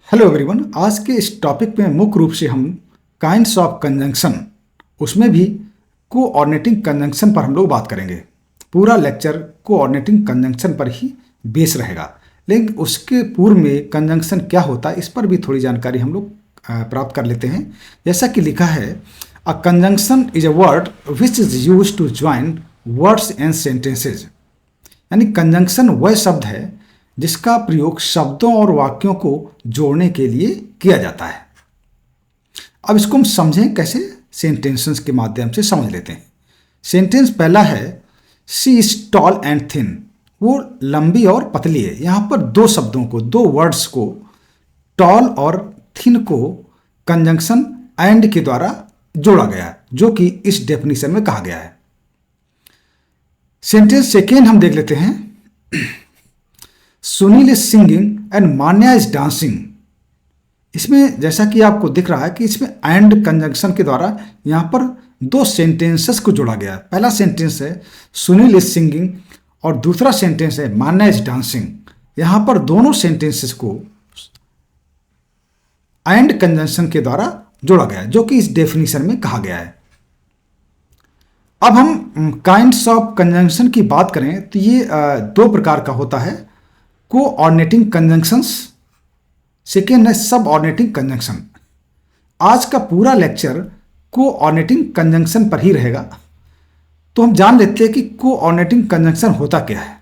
Hello everyone. आज के इस टॉपिक में मुख्य रूप से हम काइंड्स ऑफ कंजंक्शन, उसमें भी कोऑर्डिनेटिंग कंजंक्शन पर हम लोग बात करेंगे। पूरा लेक्चर कोऑर्डिनेटिंग कंजंक्शन पर ही बेस रहेगा, लेकिन उसके पूर्व में कंजंक्शन क्या होता है इस पर भी थोड़ी जानकारी हम लोग प्राप्त कर लेते हैं। जैसा कि लिखा है, a conjunction is a word which is use to join words and sentences. यानी कंजंक्शन वह शब्द है जिसका प्रयोग शब्दों और वाक्यों को जोड़ने के लिए किया जाता है। अब इसको हम समझें कैसे, सेंटेंसेस के माध्यम से समझ लेते हैं। सेंटेंस पहला है, she is tall and thin. वो लंबी और पतली है। यहाँ पर दो शब्दों को, दो वर्ड्स को, टॉल और थिन को कंजंक्शन एंड के द्वारा जोड़ा गया है, जो कि इस डेफिनेशन में कहा गया है। सेंटेंस सेकेंड हम देख लेते हैं, Sunil is singing and Manya is dancing. इसमें जैसा कि आपको दिख रहा है कि इसमें एंड कंजंक्शन के द्वारा यहाँ पर दो सेंटेंसेस को जोड़ा गया है। पहला सेंटेंस है सुनील इज सिंगिंग और दूसरा सेंटेंस है मान्या इज डांसिंग। यहाँ पर दोनों सेंटेंसेस को एंड कंजंक्शन के द्वारा जोड़ा गया है, जो कि इस डेफिनेशन में कहा गया है। अब हम काइंड्स ऑफ कंजंक्शन की बात करें तो ये दो प्रकार का होता है, कोऑर्डिनेटिंग कंजंक्शंस, सेकेंड है सबऑर्डिनेटिंग कंजंक्शन। आज का पूरा लेक्चर कोऑर्डिनेटिंग कंजंक्शन पर ही रहेगा। तो हम जान लेते हैं कि कोऑर्डिनेटिंग कंजंक्शन होता क्या है।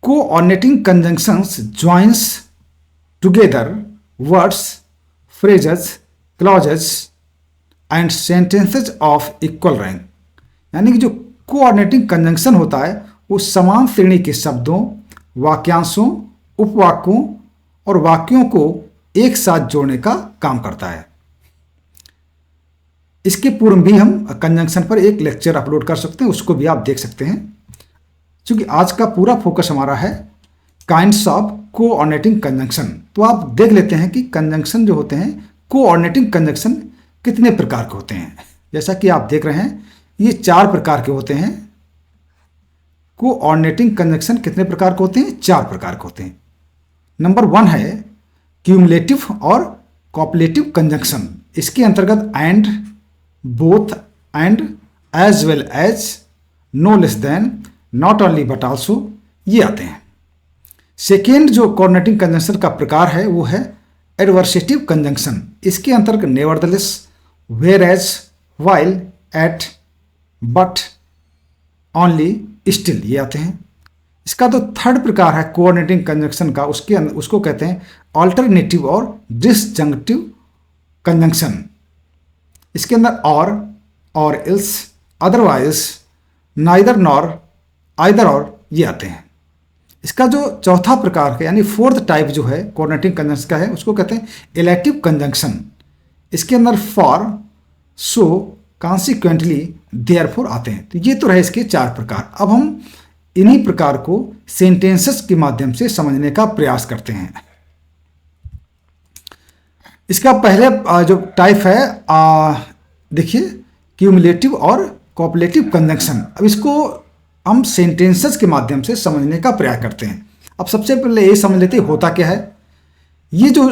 Coordinating conjunctions joins together words, phrases, clauses and sentences of equal rank. यानी कि जो कोऑर्डिनेटिंग कंजंक्शन होता है वो समान श्रेणी के शब्दों, वाक्यांशों, उपवाक्यों और वाक्यों को एक साथ जोड़ने का काम करता है। इसके पूर्व भी हम कंजंक्शन पर एक लेक्चर अपलोड कर सकते हैं, उसको भी आप देख सकते हैं। क्योंकि आज का पूरा फोकस हमारा है काइंड्स ऑफ कोऑर्डिनेटिंग कंजंक्शन। तो आप देख लेते हैं कि कंजंक्शन जो होते हैं, कोऑर्डिनेटिंग कंजंक्शन कितने प्रकार के होते हैं। जैसा कि आप देख रहे हैं, ये 4 प्रकार के होते हैं। कोऑर्डिनेटिंग कंजंक्शन कितने प्रकार के होते हैं? 4 प्रकार के होते हैं। नंबर 1 है क्यूमुलेटिव और कॉपलेटिव कंजंक्शन। इसके अंतर्गत and, both and, as well as, no less than, not only but also, ये आते हैं। सेकेंड जो कोऑर्डिनेटिंग कंजंक्शन का प्रकार है वो है एडवर्सेटिव कंजंक्शन। इसके अंतर्गत nevertheless, whereas, while, yet, but, only, still, ये आते हैं। इसका जो थर्ड प्रकार है कोऑर्डिनेटिंग कंजंक्शन का, उसको कहते हैं ऑल्टरनेटिव और डिसजंक्टिव कंजंक्शन। इसके अंदर और else, otherwise, neither nor, either और, ये आते हैं। इसका जो चौथा प्रकार है यानी फोर्थ टाइप जो है कोऑर्डिनेटिंग कंजंक्शन का है, उसको कहते हैं इलेक्टिव कंजंक्शन। इसके अंदर फॉर, सो, कॉन्सिक्वेंटली, देयरफॉर आते हैं। तो ये तो रहे इसके 4 प्रकार। अब हम इन्हीं प्रकार को सेंटेंसेस के माध्यम से समझने का प्रयास करते हैं। इसका पहले जो टाइप है देखिए, क्यूमुलेटिव और कॉपलेटिव कंजंक्शन। अब इसको हम सेंटेंसेस के माध्यम से समझने का प्रयास करते हैं। अब सबसे पहले ये समझ लेते हैं होता क्या है। ये जो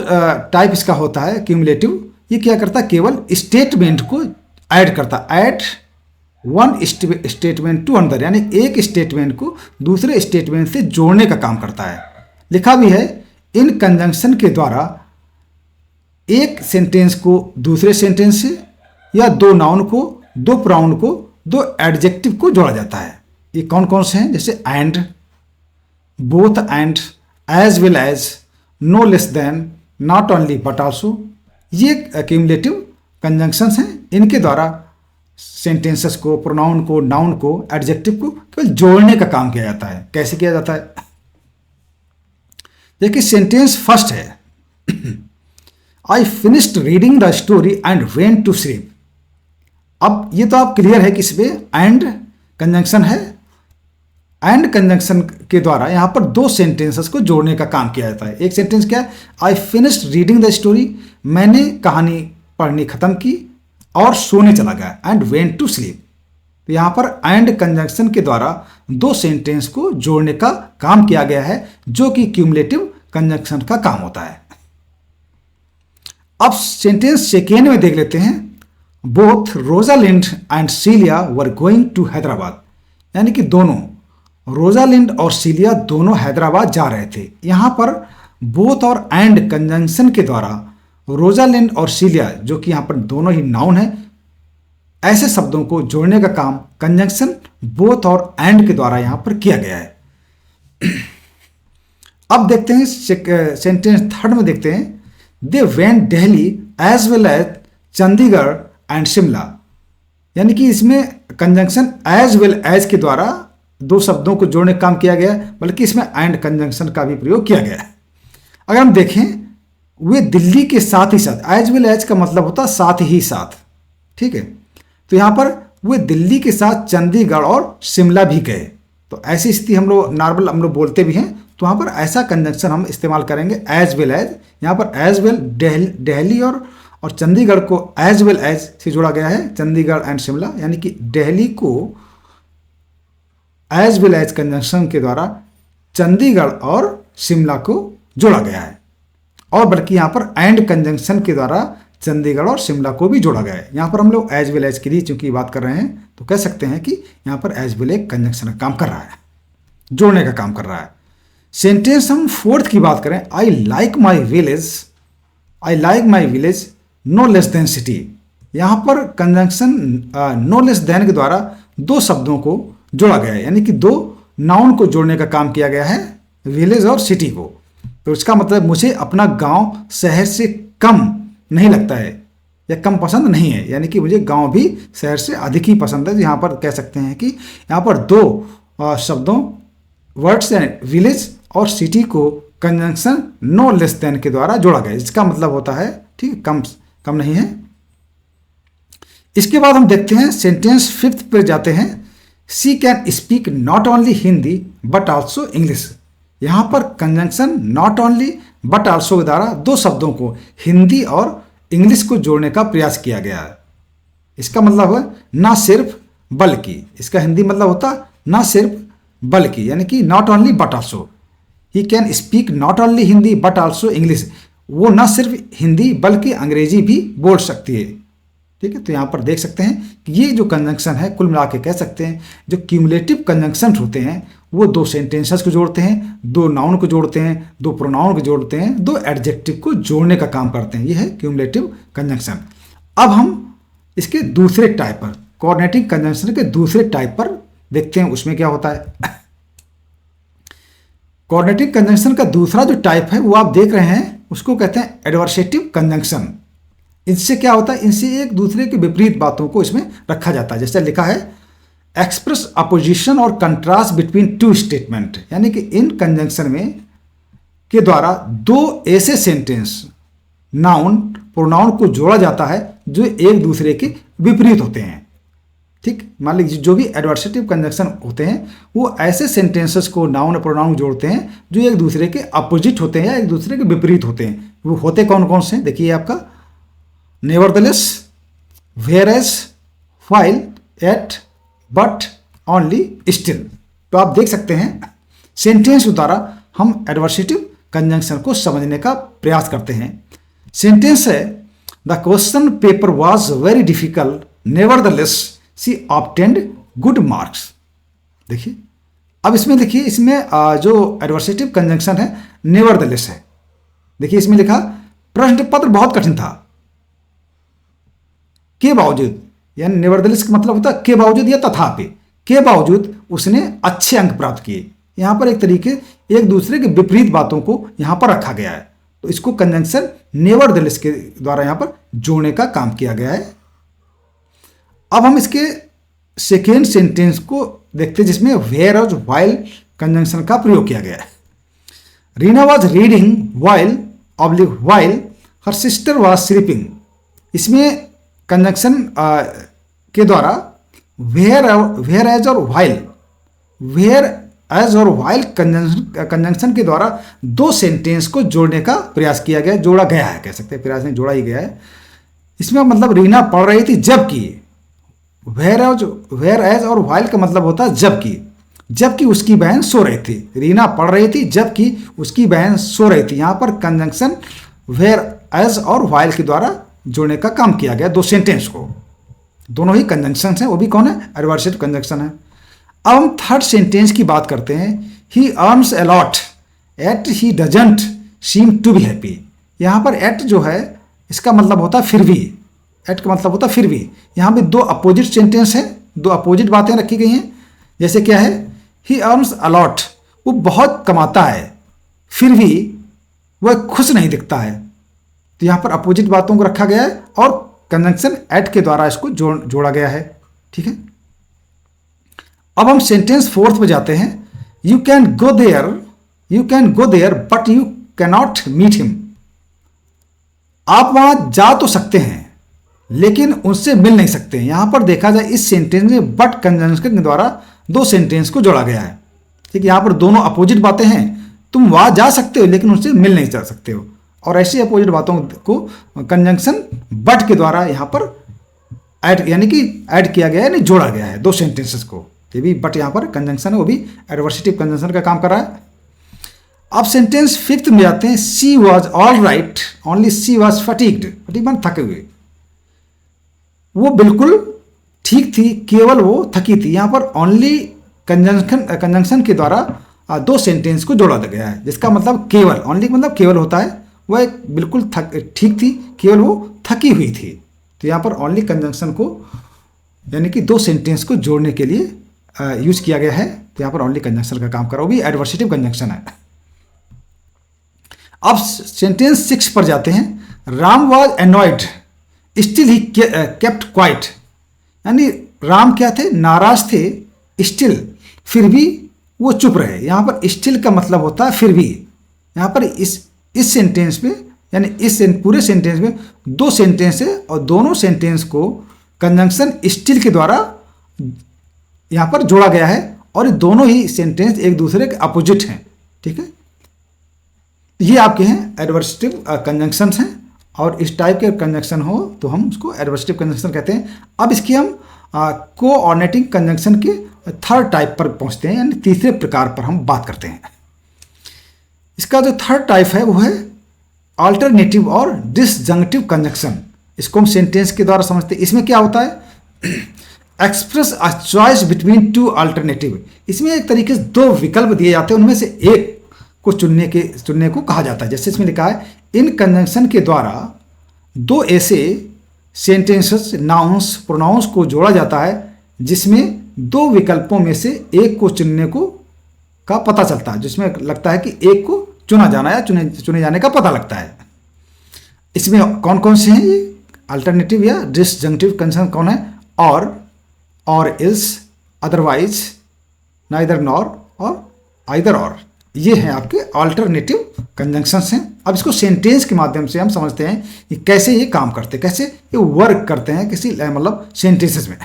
टाइप इसका होता है क्यूमुलेटिव, ये क्या करता है, केवल स्टेटमेंट को ऐड करता, add one statement to another, यानी एक स्टेटमेंट को दूसरे स्टेटमेंट से जोड़ने का काम करता है। लिखा भी है, इन कंजंक्शन के द्वारा एक सेंटेंस को दूसरे सेंटेंस से या दो नाउन को, दो प्रोनाउन को, दो एडजेक्टिव को जोड़ा जाता है। ये कौन कौन से हैं? जैसे and, both and, as well as, no less than, not only but also, ये क्यूमुलेटिव कंजंक्शंस हैं। इनके द्वारा सेंटेंसेस को, प्रोनाउन को, नाउन को, एडजेक्टिव को केवल जोड़ने का काम किया जाता है। कैसे किया जाता है? देखिए, सेंटेंस फर्स्ट है, I finished reading the story and went to sleep. अब ये तो आप क्लियर है कि इसमें एंड कंजंक्शन है। एंड कंजंक्शन के द्वारा यहाँ पर 2 सेंटेंसेस को जोड़ने का काम किया जाता है। एक सेंटेंस क्या है? I finished reading the story, मैंने कहानी पढ़नी खत्म की और सोने चला गया, एंड वेंट टू स्लीप। तो यहाँ पर एंड कंजंक्शन के द्वारा 2 सेंटेंस को जोड़ने का काम किया गया है, जो कि क्यूमुलेटिव कंजंक्शन का काम होता है। अब सेंटेंस सेकेंड में देख लेते हैं। Both Rosalind and Celia were going to Hyderabad, यानी कि दोनों रोजालिंड और सीलिया दोनों हैदराबाद जा रहे थे। यहां पर बोथ और एंड कंजंक्शन के द्वारा रोजालिंड और सीलिया, जो कि यहां पर दोनों ही नाउन है, ऐसे शब्दों को जोड़ने का काम कंजंक्शन बोथ और एंड के द्वारा यहां पर किया गया है। अब देखते हैं सेंटेंस थर्ड में देखते हैं। They went Delhi as well as Chandigarh and Shimla, यानी कि इसमें कंजंक्शन एज वेल एज के द्वारा दो शब्दों को जोड़ने का काम किया गया है, बल्कि इसमें एंड कंजंक्शन का भी प्रयोग किया गया है। अगर हम देखें, वे दिल्ली के साथ ही साथ, एज वेल एज का मतलब होता है साथ ही साथ, ठीक है। तो यहां पर वे दिल्ली के साथ चंडीगढ़ और शिमला भी गए। तो ऐसी स्थिति हम लोग नॉर्मल हम लोग बोलते भी हैं, तो वहां पर ऐसा कंजंक्शन हम इस्तेमाल करेंगे एज वेल एज। यहां पर एज वेल दिल्ली और चंडीगढ़ को एज वेल एज से जोड़ा गया है, चंडीगढ़ एंड शिमला, यानी कि दिल्ली को एज वेल एज कंजंक्शन के द्वारा चंडीगढ़ और शिमला को जोड़ा गया है। और बल्कि यहां पर एंड कंजंक्शन के द्वारा चंडीगढ़ और शिमला को भी जोड़ा गया है। यहां पर हम लोग एज वेल एज के लिए चूंकि बात कर रहे हैं, तो कह सकते हैं कि यहां पर एज वेल एज कंजंक्शन का काम कर रहा है, जोड़ने का काम कर रहा है। सेंटेंस हम फोर्थ की बात करें। I like my village no less than city. यहां पर कंजंक्शन नो लेस देन के द्वारा दो शब्दों को जोड़ा गया है, यानी कि दो नाउन को जोड़ने का काम किया गया है, विलेज और सिटी को। तो इसका मतलब मुझे अपना गांव शहर से कम नहीं लगता है या कम पसंद नहीं है, यानी कि मुझे गांव भी शहर से अधिक ही पसंद है। तो यहाँ पर कह सकते हैं कि यहाँ पर दो शब्दों वर्ड्स विलेज और सिटी को कंजंक्शन नो लेस देन के द्वारा जोड़ा गया है। इसका मतलब होता है, ठीक है, कम नहीं है। इसके बाद हम देखते हैं सेंटेंस फिफ्थ पर जाते हैं। She can speak not only Hindi but also English. यहां पर conjunction not only but also के द्वारा दो शब्दों को हिंदी और इंग्लिश को जोड़ने का प्रयास किया गया है। इसका मतलब है ना सिर्फ बल्कि, इसका हिंदी मतलब होता ना सिर्फ बल्कि, यानी कि not only but also. He can speak not only Hindi but also English. वो ना सिर्फ हिंदी बल्कि अंग्रेजी भी बोल सकती है, ठीक है। तो यहाँ पर देख सकते हैं कि ये जो कंजंक्शन है, कुल मिला के कह सकते हैं जो क्यूमुलेटिव कंजंक्शन होते हैं वो दो सेंटेंसेस को जोड़ते हैं, दो नाउन को जोड़ते हैं, दो प्रोनाउन को जोड़ते हैं, दो एडजेक्टिव को जोड़ने का काम करते हैं। ये है क्यूमुलेटिव कंजंक्शन। अब हम इसके दूसरे टाइप पर, कोऑर्डिनेटिंग कंजंक्शन के दूसरे टाइप पर देखते हैं, उसमें क्या होता है। कोऑर्डिनेटिंग कंजंक्शन का दूसरा जो टाइप है वो आप देख रहे हैं, उसको कहते हैं एडवर्सेटिव कंजंक्शन। इनसे क्या होता है, इनसे एक दूसरे के विपरीत बातों को इसमें रखा जाता है। जैसे लिखा है एक्सप्रेस अपोजिशन और कंट्रास्ट बिटवीन टू स्टेटमेंट, यानी कि इन कंजंक्शन में के द्वारा दो ऐसे सेंटेंस नाउन प्रोनाउन को जोड़ा जाता है जो एक दूसरे के विपरीत होते हैं, ठीक। मान लीजिए जो भी एडवर्सेटिव कंजंक्शन होते हैं वो ऐसे सेंटेंसेस को नाउन और प्रोनाउन जोड़ते हैं जो एक दूसरे के अपोजिट होते हैं या एक दूसरे के विपरीत होते हैं। वो होते कौन कौन से, देखिए आपका nevertheless, whereas, while, yet, but, only, still. तो आप देख सकते हैं सेंटेंस के द्वारा हम एडवर्सेटिव कंजंक्शन को समझने का प्रयास करते हैं। सेंटेंस है the question paper was very difficult nevertheless she obtained good marks. देखिए, अब इसमें देखिए, इसमें जो एडवर्सेटिव कंजंक्शन है नेवरदलेस है। देखिए इसमें लिखा प्रश्न पत्र बहुत कठिन था, के बावजूद, यानी नेवरदलेस का मतलब होता है के बावजूद या तथापि, के बावजूद उसने अच्छे अंक प्राप्त किए। यहां पर एक तरीके एक दूसरे के विपरीत बातों को यहां पर रखा गया है, तो इसको कंजंक्शन नेवरदलेस के द्वारा यहां पर जोड़ने का काम किया गया है। अब हम इसके सेकेंड सेंटेंस को देखते हैं जिसमें वेयर और व्हाइल कंजंक्शन का प्रयोग किया गया है। Reena was reading while her sister was sleeping. इसमें कंजंक्शन के द्वारा वेयर एज और व्हाइल कंजंक्शन के द्वारा दो सेंटेंस को जोड़ने का प्रयास किया गया, जोड़ा गया है, कह सकते हैं प्रयास में जोड़ा ही गया है। इसमें मतलब रीना पढ़ रही थी जबकि, वेयर एज और व्हाइल का मतलब होता है जबकि। जबकि उसकी बहन सो रही थी। रीना पढ़ रही थी जबकि उसकी बहन सो रही थी। यहाँ पर कंजंक्शन वेयर एज और व्हाइल के द्वारा जोड़ने का काम किया गया दो सेंटेंस को। दोनों ही कंजंक्शन हैं, वो भी कौन है? एडवर्सेटिव कंजंक्शन है। अब हम थर्ड सेंटेंस की बात करते हैं। He earns a lot yet he doesn't seem to be happy. यहाँ पर एट जो है इसका मतलब होता है फिर भी। एट का मतलब होता है फिर भी। यहाँ पे दो अपोजिट सेंटेंस है, दो अपोजिट बातें रखी गई हैं। जैसे क्या है? ही अर्न्स अ लॉट, वो बहुत कमाता है, फिर भी वह खुश नहीं दिखता है। तो यहाँ पर अपोजिट बातों को रखा गया है और कंजंक्शन एट के द्वारा इसको जोड़ा गया है। ठीक है। अब हम सेंटेंस फोर्थ पे जाते हैं। You can go there but you cannot meet him. आप वहां जा तो सकते हैं लेकिन उनसे मिल नहीं सकते। यहां पर देखा जाए इस सेंटेंस में बट कंजंक्शन के द्वारा दो सेंटेंस को जोड़ा गया है। ठीक है। यहां पर दोनों अपोजिट बातें हैं। तुम वहां जा सकते हो लेकिन उनसे मिल नहीं जा सकते हो। और ऐसी अपोजिट बातों को कंजंक्शन बट के द्वारा यहां पर ऐड यानी कि ऐड किया गया है, यानी जोड़ा गया है दो सेंटेंसेस को। ये भी बट यहाँ पर कंजंक्शन है, वो भी एडवर्सेटिव कंजंक्शन का काम कर रहा है। अब सेंटेंस फिफ्थ में जाते हैं। She was all right only she was fatigued. Fatigue मान थके हुए। वो बिल्कुल ठीक थी, केवल वो थकी थी। यहाँ पर ओनली कंजंक्शन के द्वारा दो सेंटेंस को जोड़ा गया है, जिसका मतलब केवल। ओनली मतलब केवल होता है, वह बिल्कुल ठीक थी, केवल वो थकी हुई थी। तो यहाँ पर ओनली कंजंक्शन को यानी कि दो सेंटेंस को जोड़ने के लिए यूज किया गया है। तो यहाँ पर ओनली कंजंक्शन का काम करा, वो भी एडवर्सेटिव कंजंक्शन है। अब सेंटेंस 6 पर जाते हैं। Ram was annoyed still he kept quite. यानी राम क्या थे? नाराज थे, स्टिल फिर भी वो चुप रहे। यहाँ पर स्टिल का मतलब होता है फिर भी। यहाँ पर इस सेंटेंस में यानी इस पूरे सेंटेंस में दो सेंटेंस है और दोनों सेंटेंस को कंजंक्शन स्टिल के द्वारा यहाँ पर जोड़ा गया है और दोनों ही सेंटेंस एक दूसरे के अपोजिट हैं। ठीक है। ये आपके हैं एडवर्सेटिव कंजंक्शन हैं और इस टाइप के कंजंक्शन हो तो हम उसको एडवर्सेटिव कंजंक्शन कहते हैं। अब इसकी हम कोऑर्डिनेटिंग कंजंक्शन के थर्ड टाइप पर पहुंचते हैं, यानी तीसरे प्रकार पर हम बात करते हैं। इसका जो थर्ड टाइप है वो है अल्टरनेटिव और डिसजंक्टिव कंजंक्शन। इसको हम सेंटेंस के द्वारा समझते हैं। इसमें क्या होता है? Express a choice between two alternative. इसमें एक तरीके से दो विकल्प दिए जाते हैं, उनमें से एक को चुनने को कहा जाता है। जैसे इसमें लिखा है इन कंजंक्शन के द्वारा दो ऐसे सेंटेंसेस नाउन्स प्रोनाउंस को जोड़ा जाता है जिसमें दो विकल्पों में से एक को चुनने को का पता चलता है, जिसमें लगता है कि एक को चुना जाना या चुने जाने का पता लगता है। इसमें कौन कौन से हैं ये अल्टरनेटिव या डिसजंक्टिव कंजंक्शन कौन है? और इल्स, अदरवाइज, नाइदर नॉर और आइदर और। ये हैं आपके अल्टरनेटिव कंजंक्शंस हैं। अब इसको सेंटेंस के माध्यम से हम समझते हैं कि कैसे ये काम करते हैं, कैसे ये वर्क करते हैं किसी मतलब सेंटेंसेस में।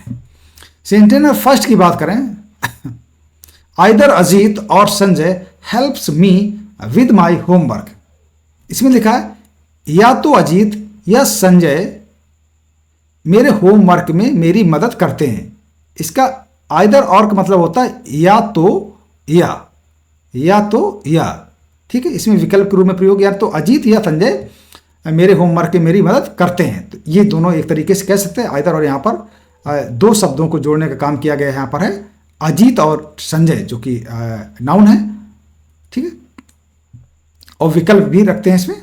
सेंटेंस में फर्स्ट की बात करें, आइदर अजीत और Sanjay helps me with my homework. इसमें लिखा है या तो अजीत या संजय मेरे होमवर्क में मेरी मदद करते हैं। इसका आइदर और का मतलब होता है या तो या। ठीक है। इसमें विकल्प के रूप में प्रयोग, या तो अजीत या संजय मेरे होमवर्क में मेरी मदद करते हैं। तो ये दोनों एक तरीके से कह सकते हैं आइदर और। यहाँ पर दो शब्दों को जोड़ने का काम किया गया है। यहाँ पर है अजीत और संजय जो कि नाउन है। ठीक है। और विकल्प भी रखते हैं इसमें।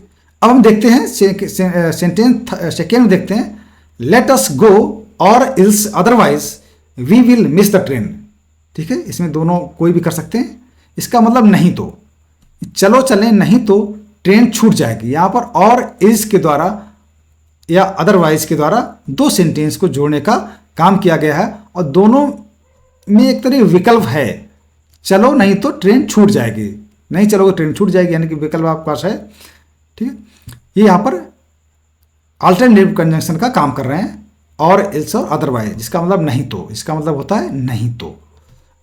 अब हम देखते हैं सेंटेंस सेकेंड देखते हैं। Late us go or else otherwise we will miss the train. ठीक है। इसमें दोनों कोई भी कर सकते हैं। इसका मतलब नहीं तो, चलो चलें, नहीं तो ट्रेन छूट जाएगी। यहाँ पर और इल्स के द्वारा या अदरवाइज के द्वारा दो सेंटेंस को जोड़ने का काम किया गया है और दोनों में एक तरह विकल्प है। चलो नहीं तो ट्रेन छूट जाएगी, नहीं चलोगे ट्रेन छूट जाएगी, यानी कि विकल्प आपके पास है। ठीक है। ये यहाँ पर अल्टरनेटिव कंजंक्शन का काम कर रहे हैं और इल्स और अदरवाइज, जिसका मतलब नहीं तो। इसका मतलब होता है नहीं तो।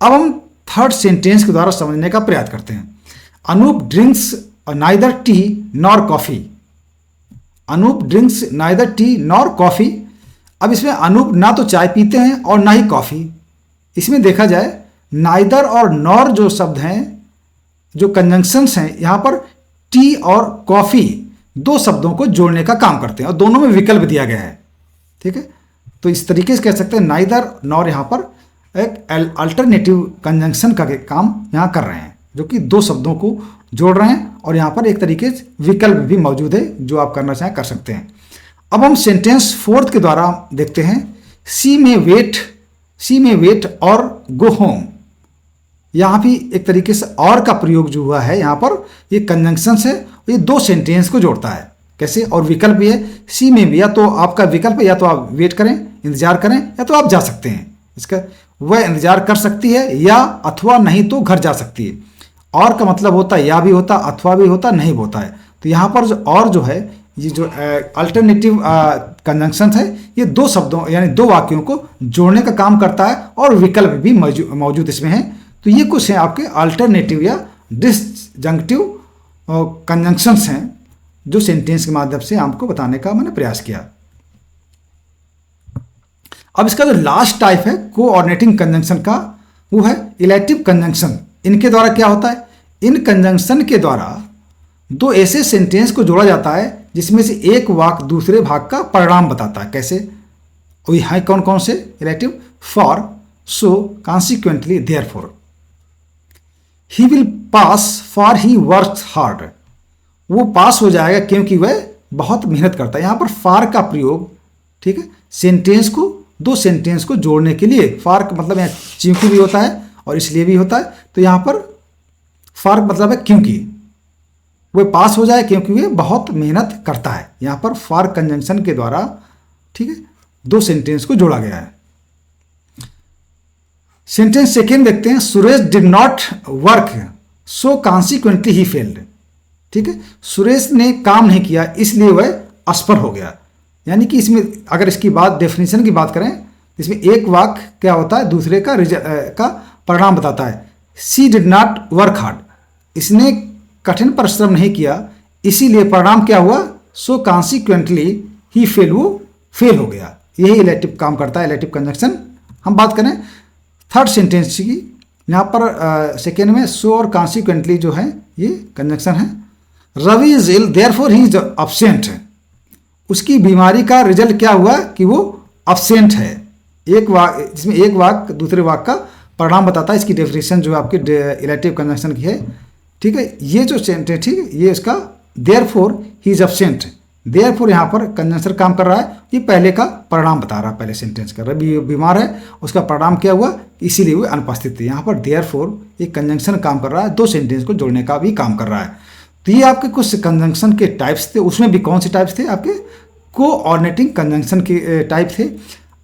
अब हम थर्ड सेंटेंस के द्वारा समझने का प्रयास करते हैं। Anoop drinks neither tea nor coffee. Anoop drinks neither tea nor coffee. अब इसमें अनूप ना तो चाय पीते हैं और ना ही कॉफ़ी। इसमें देखा जाए नाइदर और नॉर जो शब्द हैं, जो कंजंक्शंस हैं, यहाँ पर टी और कॉफ़ी दो शब्दों को जोड़ने का काम करते हैं और दोनों में विकल्प दिया गया है। ठीक है, तो इस तरीके से कह सकते हैं नाइदर नॉर यहाँ पर एक अल्टरनेटिव कंजंक्शन का काम यहाँ कर रहे हैं, जो कि दो शब्दों को जोड़ रहे हैं और यहाँ पर एक तरीके से विकल्प भी मौजूद है जो आप करना चाहें कर सकते हैं। अब हम सेंटेंस फोर्थ के द्वारा देखते हैं, शी मे वेट और गो होम। यहाँ भी एक तरीके से और का प्रयोग जो हुआ है यहाँ पर, ये कंजंक्शन है, ये दो सेंटेंस को जोड़ता है। कैसे? और विकल्प भी है, सी में भी या तो आपका विकल्प है, या तो आप वेट करें, इंतजार करें, या तो आप जा सकते हैं। इसका वह इंतजार कर सकती है या अथवा नहीं तो घर जा सकती है। और का मतलब होता है या भी होता, अथवा भी होता, नहीं होता है। तो यहाँ पर जो है ये जो अल्टरनेटिव कंजंक्शन है, ये दो शब्दों यानी दो वाक्यों को जोड़ने का काम करता है और विकल्प भी मौजूद इसमें है। तो ये कुछ हैं आपके अल्टरनेटिव या डिसजंक्टिव कंजंक्शंस हैं जो सेंटेंस के माध्यम से आपको बताने का मैंने प्रयास किया। अब इसका जो लास्ट टाइप है कोऑर्डिनेटिंग कंजंक्शन का, वो है इलेक्टिव कंजंक्शन। इनके द्वारा क्या होता है? इन कंजंक्शन के द्वारा दो ऐसे सेंटेंस को जोड़ा जाता है जिसमें से एक वाक्य दूसरे भाग का परिणाम बताता है। कैसे? वही है कौन कौन से elective? For, so, consequently, therefore. He will pass for he works hard. वो पास हो जाएगा क्योंकि वह बहुत मेहनत करता है। यहाँ पर फॉर का प्रयोग, ठीक है, सेंटेंस को दो सेंटेंस को जोड़ने के लिए। फॉर का मतलब यहाँ क्योंकि भी होता है और इसलिए भी होता है। तो यहाँ पर फॉर मतलब है क्योंकि वह पास हो जाए क्योंकि वह बहुत मेहनत करता है। यहाँ पर फॉर कंजंक्शन के द्वारा, ठीक है, दो सेंटेंस को जोड़ा गया है। सेंटेंस सेकेंड देखते हैं, Suresh did not work so consequently he failed. ठीक है, सुरेश ने काम नहीं किया इसलिए वह असफल हो गया। यानी कि इसमें अगर इसकी बात डेफिनेशन की बात करें, इसमें एक वाक्य क्या होता है दूसरे का परिणाम बताता है। सी डिड नॉट वर्क हार्ड, इसने कठिन परिश्रम नहीं किया इसीलिए परिणाम क्या हुआ? सो कॉन्सिक्वेंटली ही फेल, वो फेल हो गया। यही इलेक्टिव काम करता है, इलेक्टिव कंजंक्शन। हम बात करें थर्ड सेंटेंस की, यहाँ पर सेकेंड में सो और कॉन्सिक्वेंटली जो है ये कंजंक्शन है। Ravi is ill therefore he is absent. उसकी बीमारी का रिजल्ट क्या हुआ कि वो अब्सेंट है। एक वाक्य जिसमें एक वाक्य दूसरे वाक्य का परिणाम बताता है। इसकी डेफिनेशन जो आपकी इलेक्टिव कंजंक्शन की है, ठीक है। ये जो सेंटेंस, ठीक है, ये इसका therefore he is absent. Therefore यहाँ पर कंजंक्शन काम कर रहा है, ये पहले का परिणाम बता रहा है, पहले सेंटेंस का। रवि बीमार है, उसका परिणाम क्या हुआ, इसीलिए वो अनुपस्थित थे। यहाँ पर देयरफॉर ये कंजंक्शन काम कर रहा है, दो सेंटेंस को जोड़ने का भी काम कर रहा है। तो ये आपके कुछ कंजंक्शन के टाइप्स थे। उसमें भी कौन से टाइप्स थे? आपके कोऑर्डिनेटिंग कंजंक्शन के टाइप थे।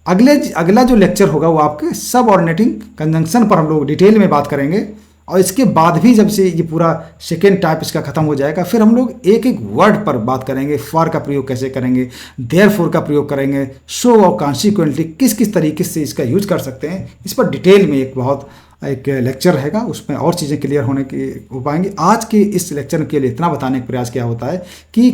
अगला जो लेक्चर होगा वो आपके सब ऑर्डिनेटिंग कंजंक्शन पर हम लोग डिटेल में बात करेंगे। और इसके बाद भी जब से ये पूरा सेकेंड टाइप इसका खत्म हो जाएगा, फिर हम लोग एक एक वर्ड पर बात करेंगे। फॉर का प्रयोग कैसे करेंगे, देयरफॉर का प्रयोग करेंगे, सो और कॉन्सिक्वेंटली किस किस तरीके से इसका यूज कर सकते हैं, इस पर डिटेल में एक लेक्चर रहेगा। उसमें और चीज़ें क्लियर होने की हो पाएंगी। आज के इस लेक्चर के लिए इतना बताने का प्रयास किया होता है कि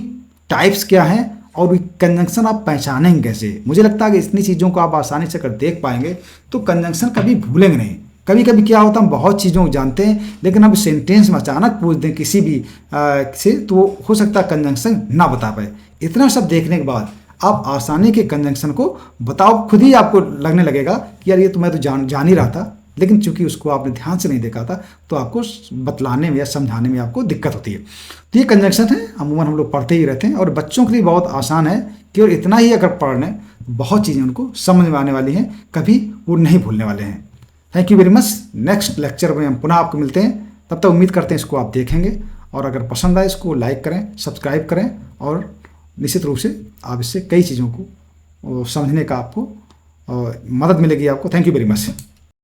टाइप्स क्या हैं और कंजंक्शन आप पहचानेंगे कैसे। मुझे लगता है कि इतनी चीज़ों को आप आसानी से अगर देख पाएंगे तो कंजंक्शन कभी भूलेंगे नहीं। कभी कभी क्या होता है, हम बहुत चीज़ों को जानते हैं लेकिन अब सेंटेंस में अचानक पूछ दें किसी भी से, तो हो सकता है कंजंक्शन ना बता पाए। इतना सब देखने के बाद आप आसानी के कंजंक्शन को बताओ, खुद ही आपको लगने लगेगा कि यार ये तो मैं तो जान ही रहा था, लेकिन चूंकि उसको आपने ध्यान से नहीं देखा था तो आपको बतलाने में या समझाने में आपको दिक्कत होती है। तो ये कंजंक्शन है, अमूमन हम लोग पढ़ते ही रहते हैं और बच्चों के लिए बहुत आसान है कि और इतना ही अगर पढ़ लें बहुत चीज़ें उनको समझ में आने वाली हैं, कभी वो नहीं भूलने वाले हैं। Thank you very much. Next lecture में हम पुनः आपको मिलते हैं। तब तक उम्मीद करते हैं इसको आप देखेंगे और अगर पसंद आए इसको लाइक करें, सब्सक्राइब करें और निश्चित रूप से आप इससे कई चीज़ों को समझने का आपको मदद मिलेगी आपको। Thank you very much.